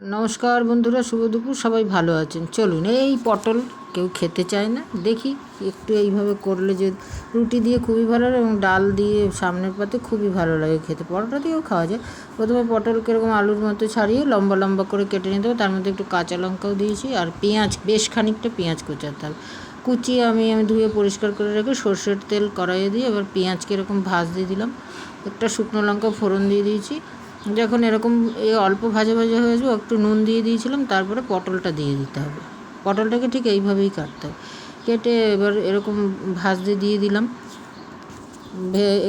নমস্কার বন্ধুরা, শুভ দুপুর। সবাই ভালো আছেন? চলুন, এই পটল কেউ খেতে চায় না, দেখি একটু এইভাবে করলে যে রুটি দিয়ে খুবই ভালো লাগে এবং ডাল দিয়ে সামনের পাতে খুবই ভালো লাগে খেতে। পরোটা দিয়েও খাওয়া যায়। প্রথমে পটলকে এরকম আলুর মতো ছাড়িয়ে লম্বা লম্বা করে কেটে নিতে হবে। তার মধ্যে একটু কাঁচা লঙ্কাও দিয়েছি আর পেঁয়াজ, বেশ খানিকটা পেঁয়াজ কোচাতে হবে। কুচিয়ে আমি ধুয়ে পরিষ্কার করে রেখে সর্ষের তেল কড়াইয়ে দিয়ে এবার পেঁয়াজকে এরকম ভাজ দিয়ে দিলাম। একটা শুকনো লঙ্কা ফোড়ন দিয়ে দিয়েছি। যখন এরকম অল্প ভাজা ভাজা হয়ে আসবে, একটু নুন দিয়ে দিয়েছিলাম। তারপরে পটলটা দিয়ে দিতে হবে। পটলটাকে ঠিক এইভাবেই কাটতে হবে। কেটে এবার এরকম ভাজতে দিয়ে দিলাম।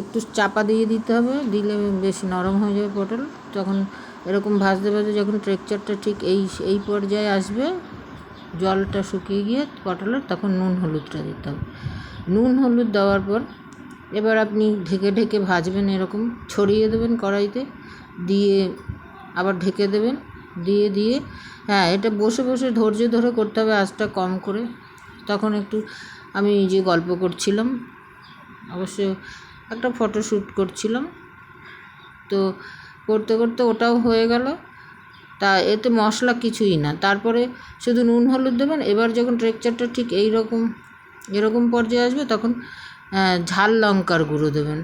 একটু চাপা দিয়ে দিতে হবে, দিলে বেশ নরম হয়ে যাবে পটল। তখন এরকম ভাজতে ভাজতে যখন টেক্সচারটা ঠিক এই পর্যায়ে আসবে, জলটা শুকিয়ে গিয়ে পটলের, তখন নুন হলুদটা দিতে হবে। নুন হলুদ দেওয়ার পর এবার আপনি ঢেকে ঢেকে ভাজবেন, এরকম ছড়িয়ে দেবেন কড়াইতে, দিয়ে আবার ঢেকে দেবেন। দিয়ে হ্যাঁ, এটা বসে বসে ধৈর্য ধরে করতে হবে, আঁচটা কম করে। তখন একটু আমি যে গল্প করছিলাম, অবশ্য একটা ফটোশ্যুট করছিলাম, তো করতে করতে ওটাও হয়ে গেল। তা এতে মশলা কিছুই না, তারপরে শুধু নুন হলুদ দেবেন। এবার যখন টেক্সচারটা ঠিক এরকম পর্যায়ে আসবে, তখন ঝাল লঙ্কার গুঁড়ো দেবেন।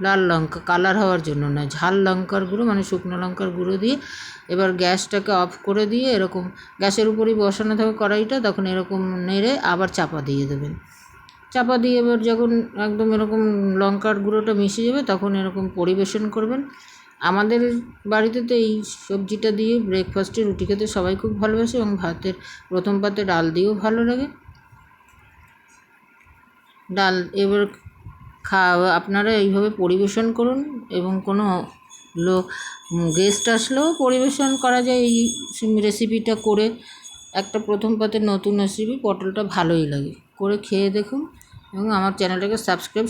লাল লঙ্কা কালার হওয়ার জন্য নয়, ঝাল লঙ্কার গুঁড়ো মানে শুকনো লঙ্কার গুঁড়ো দিয়ে এবার গ্যাসটাকে অফ করে দিয়ে এরকম গ্যাসের উপরেই বসানো থাকবে কড়াইটা। তখন এরকম নেড়ে আবার চাপা দিয়ে দেবেন। চাপা দিয়ে এবার যখন একদম এরকম লঙ্কার গুঁড়োটা মিশে যাবে, তখন এরকম পরিবেশন করবেন। আমাদের বাড়িতে তো এই সবজিটা দিয়ে ব্রেকফাস্টে রুটি খেতে সবাই খুব ভালোবাসে, এবং ভাতের প্রথম পাতে ডাল দিয়েও ভালো লাগে। ডাল এবার আপনারা এইভাবে পরিবেশন করুন, এবং কোনো গেস্ট আসলেও পরিবেশন করা যায় এই রেসিপিটা করে। একটা প্রথম পাতের নতুন রেসিপি, পটলটা ভালোই লাগে, করে খেয়ে দেখুন, এবং আমার চ্যানেলটাকে সাবস্ক্রাইব